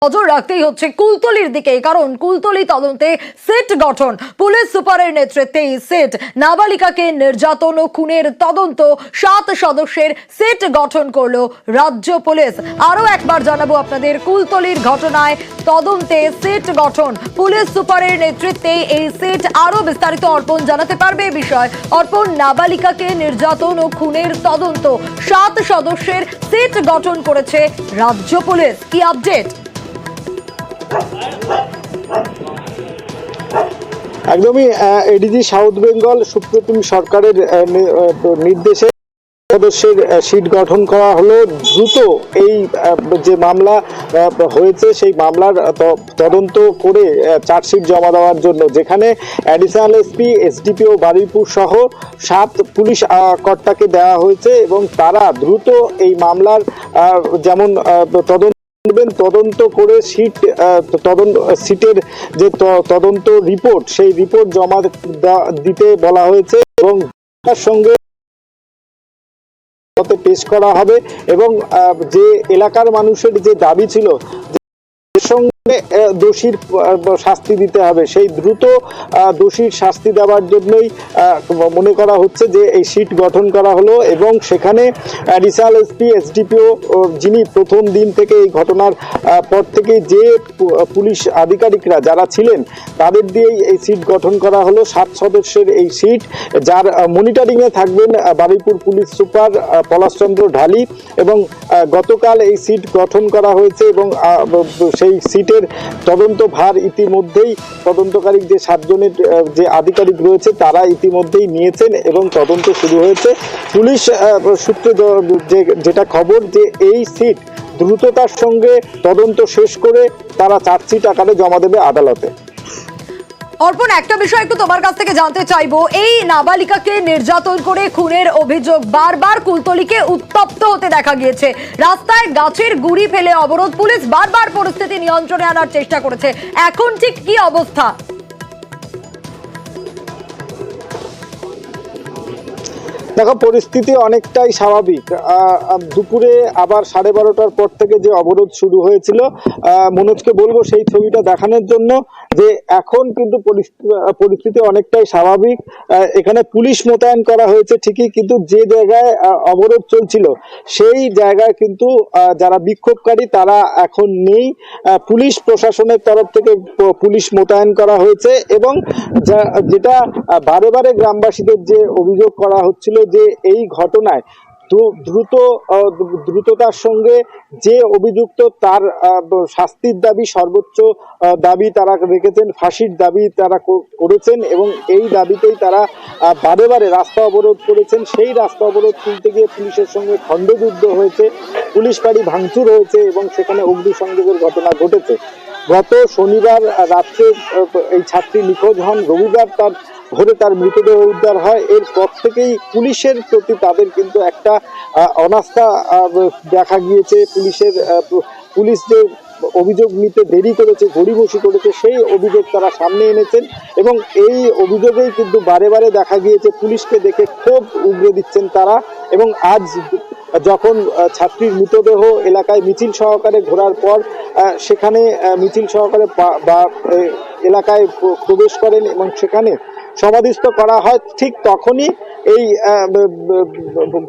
নজর রাখতেই হচ্ছে কুলতলির দিকে, কারণ কুলতলি তদন্তে সেট গঠন। পুলিশ সুপারের নেতৃত্বে এই সেট নাবালিকাকে নির্যাতন ও খুনের তদন্ত 7 সদস্যের সেট গঠন করলো রাজ্য পুলিশ। আরো একবার জানাবো আপনাদের, কুলতলির ঘটনায় তদন্তে সেট গঠন, পুলিশ সুপারের নেতৃত্বে এই সেট। আরো বিস্তারিত অর্পণ জানাতে পারবে এই বিষয়। অর্পণ, নাবালিকাকে নির্যাতন ও খুনের তদন্ত 7 সদস্যের সেট গঠন করেছে রাজ্য পুলিশ, কি আপডেট? একদমই এডিজি সাউথ বেঙ্গল সুপ্রিম সরকারের নির্দেশে সদস্যের সিট গঠন করা হলো। দ্রুত এই যে মামলা হয়েছে সেই মামলার তদন্ত করে চার্জশিট জমা দেওয়ার জন্য, যেখানে অ্যাডিশনাল এসপি, এসডিপিও বারুইপুর সহ 7 পুলিশ কর্তাকে দেওয়া হয়েছে এবং তারা দ্রুত এই মামলার যেমন তদন্ত করে সিটের যে তদন্ত রিপোর্ট, সেই রিপোর্ট জমা দিতে বলা হয়েছে এবং তার সঙ্গে পেশ করা হবে। এবং যে এলাকার মানুষের যে দাবি ছিল সঙ্গে দোষীর শাস্তি দিতে হবে, সেই দ্রুত দোষীর শাস্তি দেওয়ার জন্যই মনে করা হচ্ছে যে এই সিট গঠন করা হলো। এবং সেখানে অ্যাডিশনাল এসপি, এসডিপিও যিনি প্রথম দিন থেকে এই ঘটনার পর থেকে যে পুলিশ আধিকারিকরা যারা ছিলেন তাদের দিয়েই এই সিট গঠন করা হলো। 7 সদস্যের এই সিট, যার মনিটরিংয়ে থাকবেন বারুইপুর পুলিশ সুপার পলাশচন্দ্র ঢালি। এবং গতকাল এই সিট গঠন করা হয়েছে এবং সেই সিটের তদন্ত ভার ইতিমধ্যেই তদন্তকারী যে 7 জনের যে আধিকারিক রয়েছে তারা ইতিমধ্যেই নিয়েছেন এবং তদন্ত শুরু হয়েছে। পুলিশ সূত্রে যেটা খবর, যে এই সিট দ্রুততার সঙ্গে তদন্ত শেষ করে তারা চার্জশিট আকারে জমা দেবে আদালতে। অর্পণ, একটা বিষয় একটু তোমার কাছ থেকে জানতে চাইবো, এই নাবালিকাকে নির্যাতন করে খুনের অভিযোগ, বারবার কুলতলিকে উত্তপ্ত হতে দেখা গিয়েছে। রাস্তায় গাছের গুড়ি ফেলে অবরোধ, পুলিশ বারবার পরিস্থিতি নিয়ন্ত্রণে আনার চেষ্টা করেছে। এখন ঠিক কি অবস্থা? দেখো, পরিস্থিতি অনেকটাই স্বাভাবিক। দুপুরে আবার 12:30টার পর থেকে যে অবরোধ শুরু হয়েছিল, মনোজকে বলবো সেই ছবিটা দেখানোর জন্য, যে এখন কিন্তু পরিস্থিতি অনেকটাই স্বাভাবিক। এখানে পুলিশ মোতায়েন করা হয়েছে ঠিকই, কিন্তু যে জায়গায় অবরোধ চলছিল সেই জায়গায় কিন্তু যারা বিক্ষোভকারী তারা এখন নেই। পুলিশ প্রশাসনের তরফ থেকে পুলিশ মোতায়েন করা হয়েছে এবং যেটা বারে বারে গ্রামবাসীদের যে অভিযোগ করা হচ্ছিল যে এই ঘটনায় দ্রুততার সঙ্গে যে অভিযুক্ত তার শাস্তির দাবি, সর্বোচ্চ দাবি তারা রেখেছেন, ফাঁসির দাবি তারা করেছেন এবং এই দাবিতেই তারা বারে বারে রাস্তা অবরোধ করেছেন। সেই রাস্তা অবরোধ তুলতে গিয়ে পুলিশের সঙ্গে খণ্ডযুদ্ধ হয়েছে, পুলিশ গাড়ি ভাঙচুর হয়েছে এবং সেখানে অগ্নিসংযোগের ঘটনা ঘটেছে। গত শনিবার রাত্রে এই ছাত্রী নিখোঁজ হন, রবিবার ভোরে তার মৃতদেহ উদ্ধার হয়। এরপর থেকেই পুলিশের প্রতি তাদের কিন্তু একটা অনাস্থা দেখা গিয়েছে। পুলিশ যে অভিযোগ নিতে দেরি করেছে, গড়িমসি করেছে, সেই অভিযোগ তারা সামনে এনেছেন এবং এই অভিযোগেই কিন্তু বারে বারে দেখা গিয়েছে পুলিশকে দেখে ক্ষোভ উগরে দিচ্ছেন তারা। এবং আজ যখন ছাত্রীর মৃতদেহ এলাকায় মিছিল সহকারে ঘোরার পর সেখানে মিছিল সহকারে এলাকায় প্রবেশ করেন এবং সেখানে সমাধিস্থ করা হয়, ঠিক তখনই এই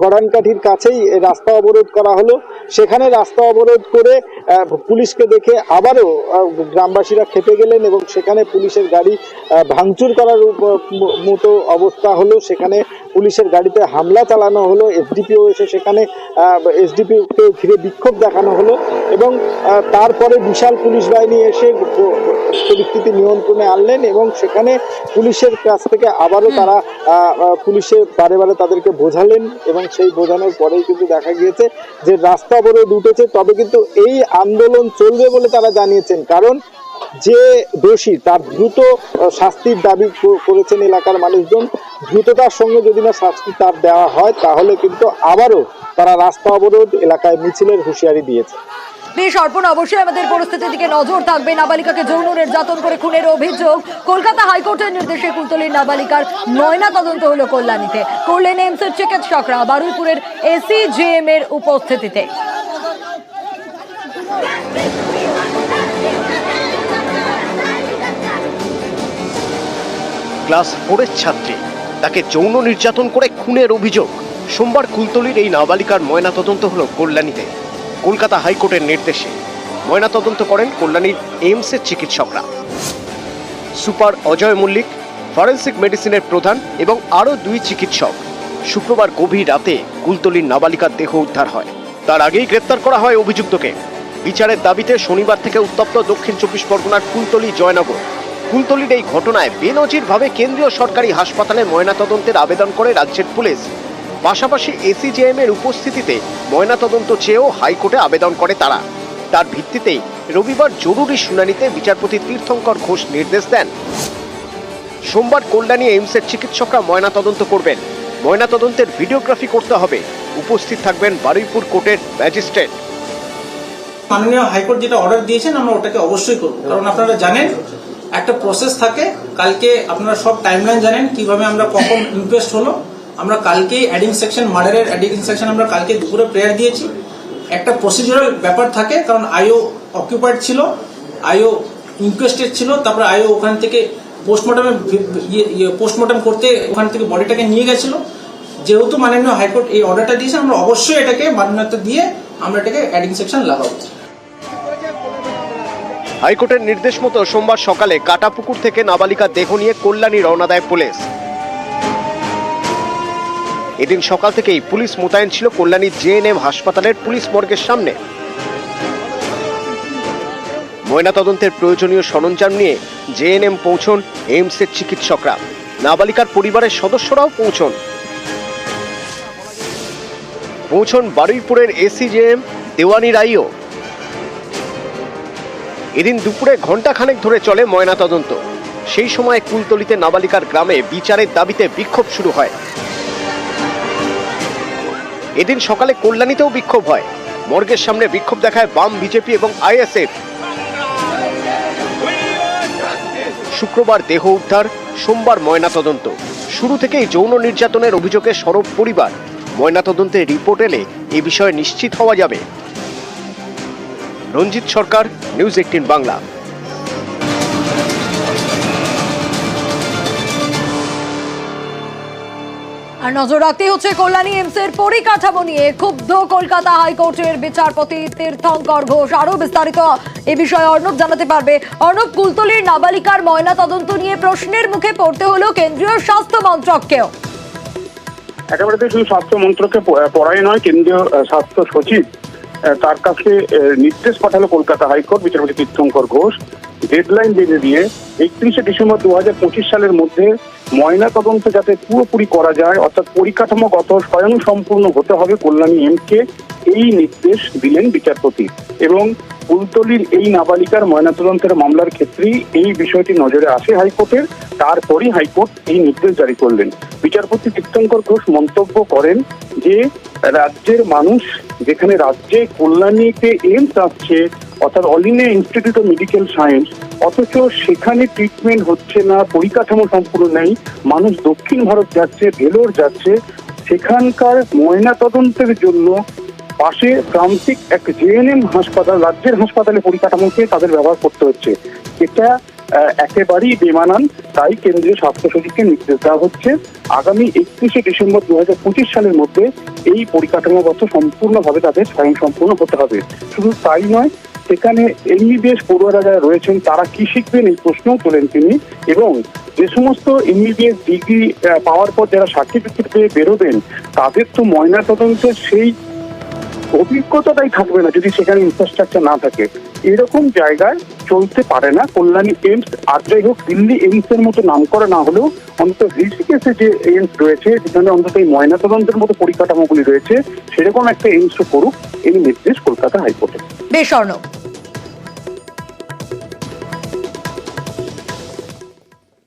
গড়ানকাঠির কাছেই রাস্তা অবরোধ করা হলো। সেখানে রাস্তা অবরোধ করে পুলিশকে দেখে আবারও গ্রামবাসীরা খেপে গেলেন এবং সেখানে পুলিশের গাড়ি ভাঙচুর করার মতো অবস্থা হলো। সেখানে পুলিশের গাড়িতে হামলা চালানো হলো, এসডিপিও এসে সেখানে এসডিপিওকে ঘিরে বিক্ষোভ দেখানো হলো এবং তারপরে বিশাল পুলিশ বাহিনী এসে পরিস্থিতি নিয়ন্ত্রণে আনলেন এবং সেখানে পুলিশের কাছ থেকে আবারও তারা পুলিশে বারে বারে তাদেরকে বোঝালেন এবং সেই বোঝানোর পরেই কিন্তু দেখা গিয়েছে যে রাস্তা অবরোধ উঠেছে। তবে কিন্তু এই আন্দোলন চলবে বলে তারা জানিয়েছেন, কারণ যে দোষী তার দ্রুত শাস্তির দাবি করেছেন এলাকার মানুষজন। দ্রুততার সঙ্গে যদি না শাস্তি তার দেওয়া হয় তাহলে কিন্তু আবারও তারা রাস্তা অবরোধ, এলাকায় মিছিলের হুঁশিয়ারি দিয়েছে। বেশ অর্পণ, অবশ্যই আমাদের পরিস্থিতির দিকে নজর থাকবে। নাবালিকাকে যৌন নির্যাতন করে খুনের অভিযোগ, কলকাতা হাইকোর্টের নির্দেশে কুলতলির নাবালিকার ময়না তদন্ত হলো কল্যাণীতে, করলেন এমসের চিকিৎসকরা বারুইপুরের এসিজেএম এর উপস্থিতিতে। ক্লাস 4 ছাত্রী, তাকে যৌন নির্যাতন করে খুনের অভিযোগ। সোমবার কুলতলির এই নাবালিকার ময়নাতদন্ত হলো কল্যাণীতে। কলকাতা হাইকোর্টের নির্দেশে ময়নাতদন্ত করেন কল্যাণীর এইমসের চিকিৎসকরা। সুপার অজয় মল্লিক, ফরেন্সিক মেডিসিনের প্রধান এবং আরও 2 চিকিৎসক। শুক্রবার গভীর রাতে কুলতলির নাবালিকার দেহ উদ্ধার হয়। তার আগেই গ্রেপ্তার করা হয় অভিযুক্তকে। বিচারের দাবিতে শনিবার থেকে উত্তপ্ত দক্ষিণ 24 পরগনার কুলতলি জয়নগর। কুলতলির এই ঘটনায় বেনজিরভাবে কেন্দ্রীয় সরকারি হাসপাতালে ময়নাতদন্তের আবেদন করে রাজ্যের পুলিশ। পাশাপাশি এসিজেএম এর উপস্থিতিতে ময়নাতদন্ত চেয়েও হাইকোর্টে আবেদন করে তারা। তার ভিত্তিতেই রবিবার জরুরি শুনানিতে বিচারপতি তীর্থঙ্কর ঘোষ নির্দেশ দেন। সোমবার কল্যাণী এইমসের চিকিৎসকরা ময়নাতদন্ত করবেন। ময়নাতদন্তের ভিডিওগ্রাফি করতে হবে। উপস্থিত থাকবেন বারুইপুর কোর্টের ম্যাজিস্ট্রেট। মাননীয় হাইকোর্ট যেটা অর্ডার দিয়েছেন আমরা ওটাকে অবশ্যই করব, কারণ আপনারা জানেন একটা প্রসেস থাকে। কালকে আপনারা সব টাইমলাইন জানেন কিভাবে আমরা কখন ইনকোয়েস্ট হলো। আমরা কালকে অ্যাডিং সেকশন, মার্ডারের অ্যাডিং সেকশন আমরা কালকে দুপুরে প্রেয়ার দিয়েছি। একটা প্রসিডিউরাল ব্যাপার থাকে, কারণ আইও অকুপাইড ছিল, আইও ইনকোয়েস্টেড ছিল, তারপরে আইও ওখান থেকে পোস্টমর্টম করতে ওখান থেকে বডিটাকে নিয়ে গেছিল। যেহেতু মাননীয় হাইকোর্ট এই অর্ডারটা দিয়েছে, আমরা অবশ্যই এটাকে মান্যতা দিয়ে আমরা এটাকে অ্যাডিং সেকশন লাগাবো। হাইকোর্টের নির্দেশ মতো সোমবার সকালে কাটাপুকুর থেকে নাবালিকার দেহ নিয়ে কল্যাণী রওনা দেয় পুলিশ। এদিন সকাল থেকেই পুলিশ মোতায়েন ছিল কল্যাণীর জেএনএম হাসপাতালের পুলিশ মর্গের সামনে। ময়নাতদন্তের প্রয়োজনীয় সরঞ্জাম নিয়ে জেএনএম পৌঁছন এইমসের চিকিৎসকরা। নাবালিকার পরিবারের সদস্যরাও পৌঁছন বারুইপুরের এসিজেএম দেওয়ানি রাইও। এদিন দুপুরে ঘণ্টাখানেক ধরে চলে ময়নাতদন্ত। সেই সময় কুলতলিতে নাবালিকার গ্রামে বিচারের দাবিতে বিক্ষোভ শুরু হয়। এদিন সকালে কল্যাণীতেও বিক্ষোভ হয়। মর্গের সামনে বিক্ষোভ দেখায় বাম, বিজেপি এবং আইএসএফ। শুক্রবার দেহ উদ্ধার, সোমবার ময়নাতদন্ত। শুরু থেকেই যৌন নির্যাতনের অভিযোগে সরব পরিবার। ময়নাতদন্তের রিপোর্ট এলে এ বিষয়ে নিশ্চিত হওয়া যাবে। রঞ্জিত সরকার, নিউজ 18 বাংলা। আর নজর রাখতে হচ্ছে কল্যাণী এইমসের পরিকাঠামো নিয়ে ক্ষুব্ধ কলকাতা হাইকোর্টের বিচারপতি তীর্থঙ্কর ঘোষ। আরো বিস্তারিত এ বিষয়ে অর্ণব জানাতে পারবে। অর্ণব, কুলতলির নাবালিকার ময়নাতদন্ত নিয়ে প্রশ্নের মুখে পড়তে হলো কেন্দ্রীয় স্বাস্থ্য মন্ত্রককেও। একেবারে শুধু স্বাস্থ্য মন্ত্রককে পড়াই নয়, কেন্দ্রীয় স্বাস্থ্য সচিব তার কাছে নির্দেশ পাঠালো কলকাতা হাইকোর্ট। বিচারপতি তীর্থঙ্কর ঘোষ ডেডলাইন বেঁধে দিয়ে 31শে ডিসেম্বর 2025 সালের মধ্যে ময়নাতদন্ত যাতে পুরোপুরি করা যায়, অর্থাৎ পরিকাঠামোগত স্বয়ং সম্পূর্ণ হতে হবে কল্যাণী এইমসকে, এই নির্দেশ দিলেন বিচারপতি। এবং কুলতলির এই নাবালিকার ময়নাতদন্তের মামলার ক্ষেত্রেই এই বিষয়টি নজরে আসে হাইকোর্টের। তারপরই হাইকোর্ট এই নির্দেশ জারি করলেন। বিচারপতি তীর্থঙ্কর ঘোষ মন্তব্য করেন যে রাজ্যের মানুষ, যেখানে রাজ্যে কল্যাণীতে এইমস আসছে, অর্থাৎ all India institute of medical science, অথচ সেখানে ট্রিটমেন্ট হচ্ছে না, পরিকাঠামো সম্পূর্ণ নেই। মানুষ দক্ষিণ ভারত যাচ্ছে, ভেলোর যাচ্ছে, সেখানকার ময়নাতদন্তের জন্য পাশে প্রান্তিক এক জেএনএম হাসপাতাল, রাজ্যের হাসপাতালে পরিকাঠামোকে তাদের ব্যবহার করতে হচ্ছে। এটা একেবারেই বেমানান। তাই কেন্দ্রীয় স্বাস্থ্য সচিবকে নির্দেশ দেওয়া হচ্ছে আগামী 31শে ডিসেম্বর 2025 সালের মধ্যে এই পরিকাঠামোগত সম্পূর্ণভাবে তাদের স্বয়ংসম্পূর্ণ হতে হবে। শুধু তাই নয়, সেখানে এমবিবিএস পড়ুয়ারা যারা রয়েছেন তারা কি শিখবেন এই প্রশ্নও তোলেন তিনি। এবং যে সমস্ত এমবিবিএস ডিগ্রি পাওয়ার পর যারা সার্টিফিকেট পেয়ে বেরোবেন, তাদের তো ময়নাতদন্তের সেই অভিজ্ঞতাটাই থাকবে না যদি সেখানে ইনফ্রাস্ট্রাকচার না থাকে। এরকম জায়গায় চলতে পারে না কল্যাণী এইমস। আর যাই হোক, দিল্লি এইমস এর মতো নাম করা না হলেও অন্তত ঋষিকেশে যে এইমস রয়েছে, যেখানে অন্তত এই ময়নাতদন্তের মতো পরিকাঠামোগুলি রয়েছে, সেরকম একটা এইমস করুক, এই নির্দেশ কলকাতা হাইকোর্টের। বেশ অর্ণব।